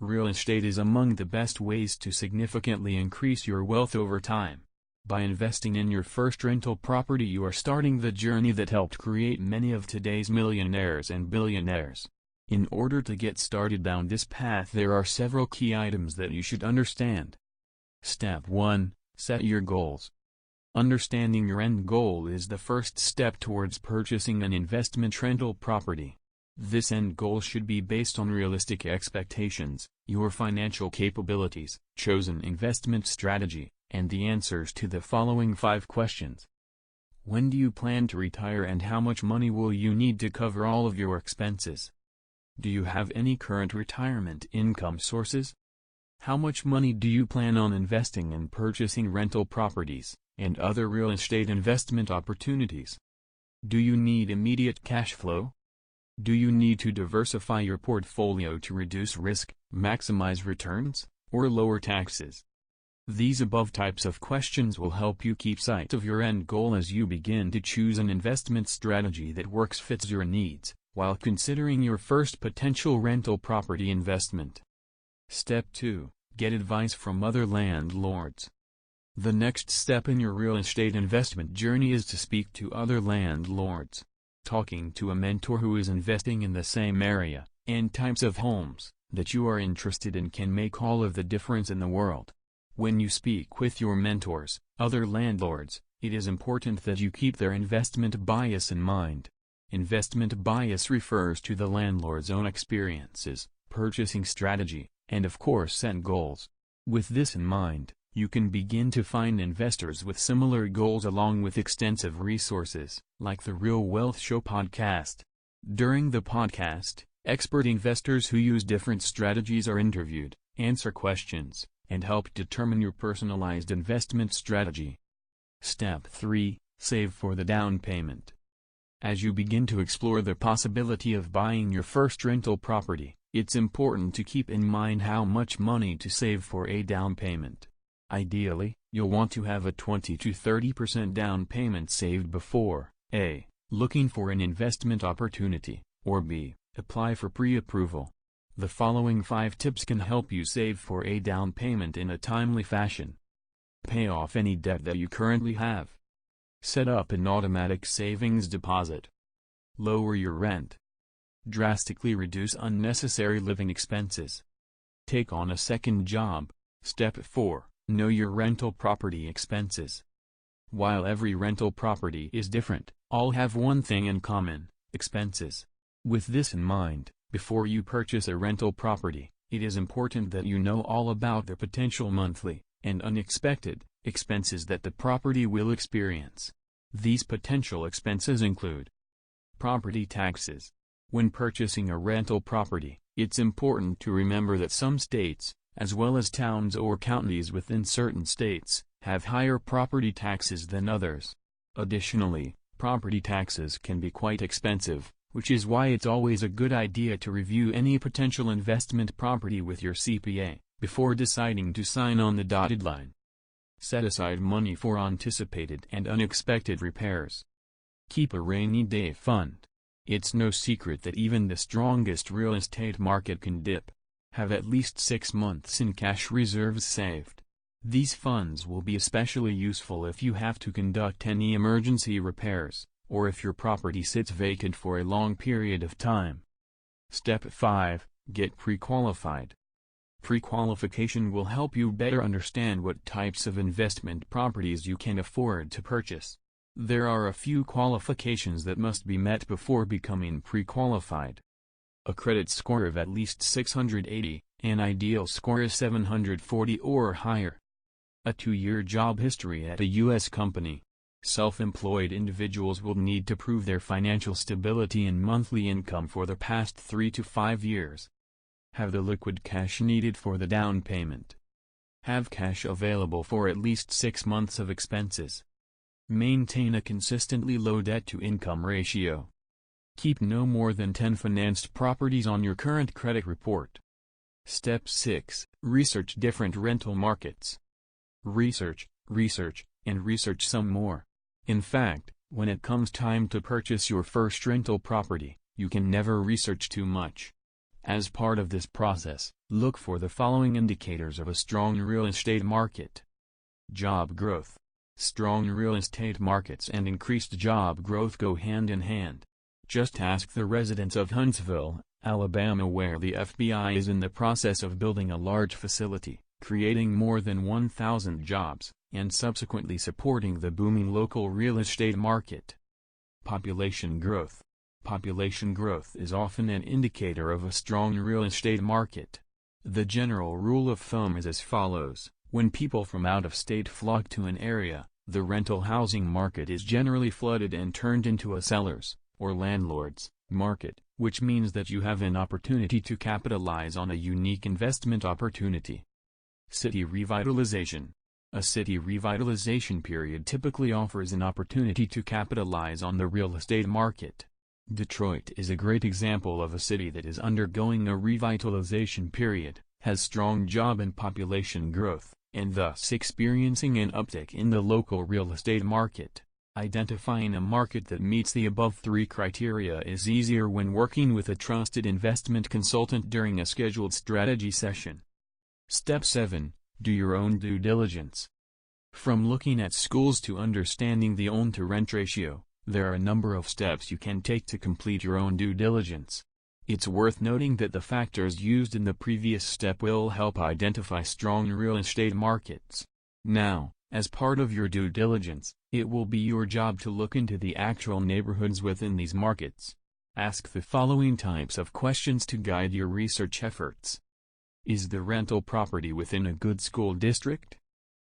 Real estate is among the best ways to significantly increase your wealth over time. By investing in your first rental property, you are starting the journey that helped create many of today's millionaires and billionaires. In order to get started down this path, there are several key items that you should understand. Step 1. Set your goals. Understanding your end goal is the first step towards purchasing an investment rental property. This end goal should be based on realistic expectations, your financial capabilities, chosen investment strategy, and the answers to the following 5 questions. When do you plan to retire, and how much money will you need to cover all of your expenses? Do you have any current retirement income sources? How much money do you plan on investing in purchasing rental properties and other real estate investment opportunities? Do you need immediate cash flow? Do you need to diversify your portfolio to reduce risk, maximize returns, or lower taxes? These above types of questions will help you keep sight of your end goal as you begin to choose an investment strategy that fits your needs, while considering your first potential rental property investment. Step 2. Get advice from other landlords. The next step in your real estate investment journey is to speak to other landlords. Talking to a mentor who is investing in the same area and types of homes that you are interested in can make all of the difference in the world. When you speak with your mentors, other landlords, it is important that you keep their investment bias in mind. Investment bias refers to the landlord's own experiences, purchasing strategy, and of course set goals. With this in mind, you can begin to find investors with similar goals along with extensive resources, like the Real Wealth Show podcast. During the podcast, expert investors who use different strategies are interviewed, answer questions, and help determine your personalized investment strategy. Step 3. Save for the down payment. As you begin to explore the possibility of buying your first rental property, it's important to keep in mind how much money to save for a down payment. Ideally, you'll want to have a 20 to 30% down payment saved before A. Looking for an investment opportunity, or B. Apply for pre-approval. The following 5 tips can help you save for a down payment in a timely fashion. Pay off any debt that you currently have. Set up an automatic savings deposit. Lower your rent. Drastically reduce unnecessary living expenses. Take on a second job. Step 4. Know your rental property expenses. While every rental property is different, all have one thing in common: expenses. With this in mind, before you purchase a rental property, it is important that you know all about the potential monthly and unexpected expenses that the property will experience. These potential expenses include property taxes. When purchasing a rental property, it's important to remember that some states, as well as towns or counties within certain states, have higher property taxes than others. Additionally, property taxes can be quite expensive, which is why it's always a good idea to review any potential investment property with your CPA before deciding to sign on the dotted line. Set aside money for anticipated and unexpected repairs. Keep a rainy day fund. It's no secret that even the strongest real estate market can dip. Have at least 6 months in cash reserves saved. These funds will be especially useful if you have to conduct any emergency repairs, or if your property sits vacant for a long period of time. Step 5. Get pre-qualified. Pre-qualification will help you better understand what types of investment properties you can afford to purchase. There are a few qualifications that must be met before becoming pre-qualified. A credit score of at least 680, an ideal score is 740 or higher. A 2-year job history at a U.S. company. Self-employed individuals will need to prove their financial stability and monthly income for the past 3 to 5 years. Have the liquid cash needed for the down payment. Have cash available for at least 6 months of expenses. Maintain a consistently low debt-to-income ratio. Keep no more than 10 financed properties on your current credit report. Step 6. Research different rental markets. Research, and research some more. In fact, when it comes time to purchase your first rental property, you can never research too much. As part of this process, look for the following indicators of a strong real estate market. Job growth. Strong real estate markets and increased job growth go hand in hand. Just ask the residents of Huntsville, Alabama, where the FBI is in the process of building a large facility, creating more than 1,000 jobs, and subsequently supporting the booming local real estate market. Population growth. Population growth is often an indicator of a strong real estate market. The general rule of thumb is as follows: when people from out of state flock to an area, the rental housing market is generally flooded and turned into a sellers, or landlords, market, which means that you have an opportunity to capitalize on a unique investment opportunity. City revitalization. A city revitalization period typically offers an opportunity to capitalize on the real estate market. Detroit is a great example of a city that is undergoing a revitalization period, has strong job and population growth, and thus experiencing an uptick in the local real estate market. Identifying a market that meets the above three criteria is easier when working with a trusted investment consultant during a scheduled strategy session. Step 7. Do your own due diligence. From looking at schools to understanding the own-to-rent ratio, there are a number of steps you can take to complete your own due diligence. It's worth noting that the factors used in the previous step will help identify strong real estate markets. Now, as part of your due diligence, it will be your job to look into the actual neighborhoods within these markets. Ask the following types of questions to guide your research efforts. Is the rental property within a good school district?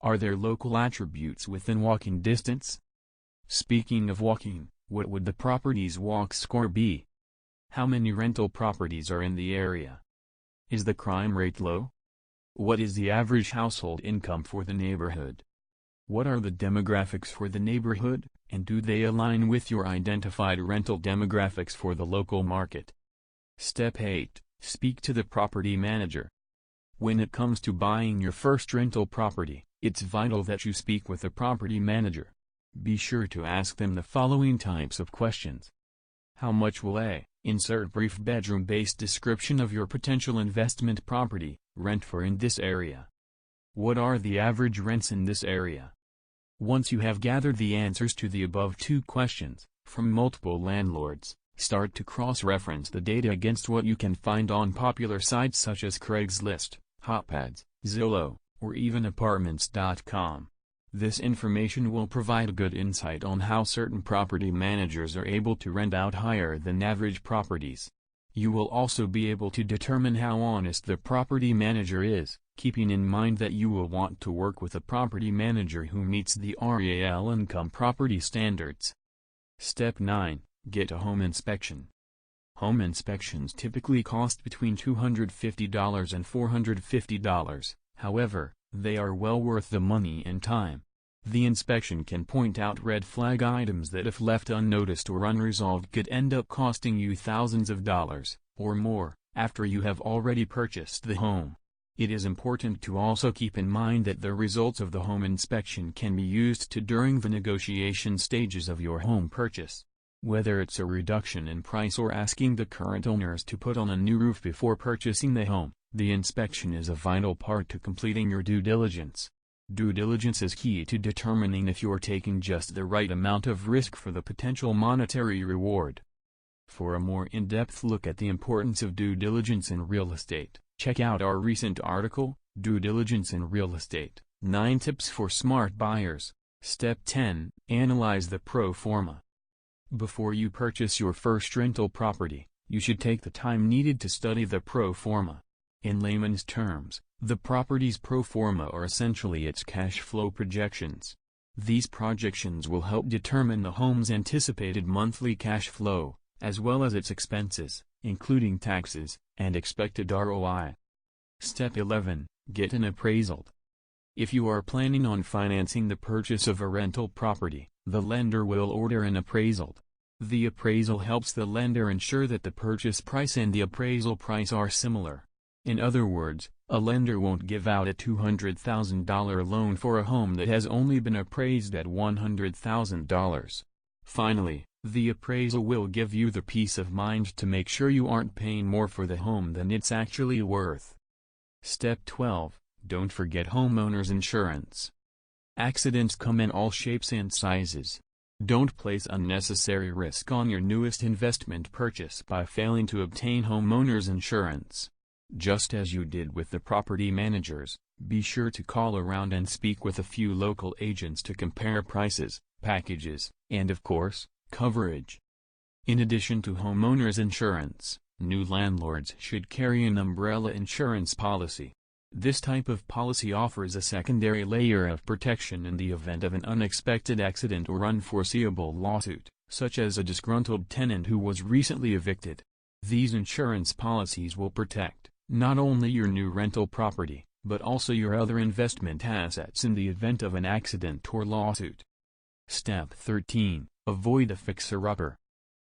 Are there local attributes within walking distance? Speaking of walking, what would the property's walk score be? How many rental properties are in the area? Is the crime rate low? What is the average household income for the neighborhood? What are the demographics for the neighborhood, and do they align with your identified rental demographics for the local market? Step 8. Speak to the property manager. When it comes to buying your first rental property, it's vital that you speak with the property manager. Be sure to ask them the following types of questions. How much will insert brief bedroom-based description of your potential investment property, rent for in this area? What are the average rents in this area? Once you have gathered the answers to the above two questions, from multiple landlords, start to cross-reference the data against what you can find on popular sites such as Craigslist, Hotpads, Zillow, or even Apartments.com. This information will provide good insight on how certain property managers are able to rent out higher than average properties. You will also be able to determine how honest the property manager is, keeping in mind that you will want to work with a property manager who meets the REAL income property standards. Step 9. Get a home inspection. Home inspections typically cost between $250 and $450, however, they are well worth the money and time. The inspection can point out red flag items that if left unnoticed or unresolved could end up costing you thousands of dollars, or more, after you have already purchased the home. It is important to also keep in mind that the results of the home inspection can be used during the negotiation stages of your home purchase. Whether it's a reduction in price or asking the current owners to put on a new roof before purchasing the home, the inspection is a vital part to completing your due diligence. Due diligence is key to determining if you're taking just the right amount of risk for the potential monetary reward. For a more in-depth look at the importance of due diligence in real estate, check out our recent article, Due Diligence in Real Estate, 9 Tips for Smart Buyers. Step 10. Analyze the pro forma. Before you purchase your first rental property, you should take the time needed to study the pro forma. In layman's terms, the property's pro forma are essentially its cash flow projections. These projections will help determine the home's anticipated monthly cash flow, as well as its expenses, including taxes, and expected ROI. Step 11. Get an appraisal. If you are planning on financing the purchase of a rental property, the lender will order an appraisal. The appraisal helps the lender ensure that the purchase price and the appraisal price are similar. In other words, a lender won't give out a $200,000 loan for a home that has only been appraised at $100,000. Finally, The appraisal will give you the peace of mind to make sure you aren't paying more for the home than it's actually worth. Step 12. Don't forget homeowners insurance. Accidents come in all shapes and sizes. Don't place unnecessary risk on your newest investment purchase by failing to obtain homeowners insurance. Just as you did with the property managers, be sure to call around and speak with a few local agents to compare prices, packages, and of course, coverage. In addition to homeowners insurance, new landlords should carry an umbrella insurance policy. This type of policy offers a secondary layer of protection in the event of an unexpected accident or unforeseeable lawsuit, such as a disgruntled tenant who was recently evicted. These insurance policies will protect not only your new rental property, but also your other investment assets in the event of an accident or lawsuit. Step 13. Avoid a fixer-upper.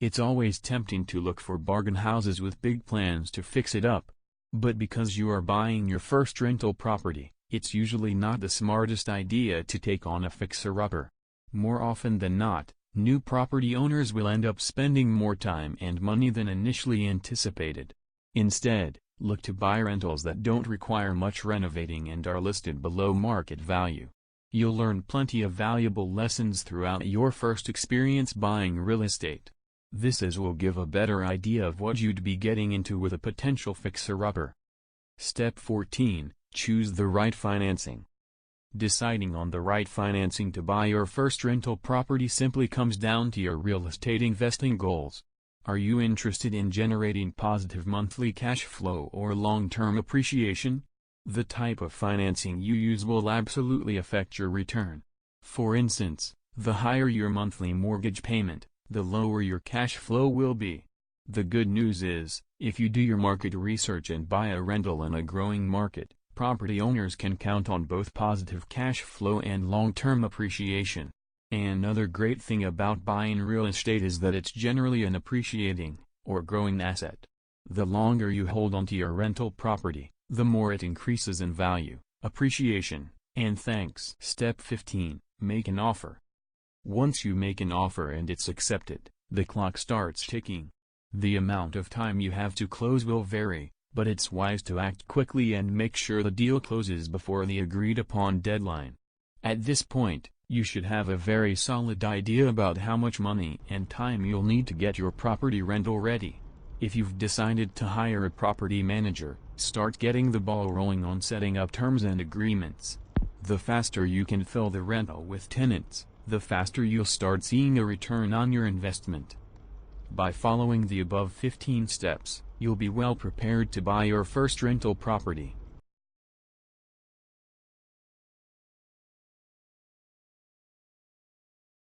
It's always tempting to look for bargain houses with big plans to fix it up. But because you are buying your first rental property, it's usually not the smartest idea to take on a fixer-upper. More often than not, new property owners will end up spending more time and money than initially anticipated. Instead, look to buy rentals that don't require much renovating and are listed below market value. You'll learn plenty of valuable lessons throughout your first experience buying real estate. This will give a better idea of what you'd be getting into with a potential fixer-upper. Step 14. Choose the right financing. Deciding on the right financing to buy your first rental property simply comes down to your real estate investing goals. Are you interested in generating positive monthly cash flow or long-term appreciation? The type of financing you use will absolutely affect your return. For instance, the higher your monthly mortgage payment, the lower your cash flow will be. The good news is, if you do your market research and buy a rental in a growing market, property owners can count on both positive cash flow and long-term appreciation. Another great thing about buying real estate is that it's generally an appreciating, or growing asset. The longer you hold onto your rental property, the more it increases in value, appreciation, and thanks. Step 15. Make an offer. Once you make an offer and it's accepted, the clock starts ticking. The amount of time you have to close will vary, but it's wise to act quickly and make sure the deal closes before the agreed-upon deadline. At this point, you should have a very solid idea about how much money and time you'll need to get your property rental ready. If you've decided to hire a property manager, start getting the ball rolling on setting up terms and agreements. The faster you can fill the rental with tenants, the faster you'll start seeing a return on your investment. By following the above 15 steps, you'll be well prepared to buy your first rental property.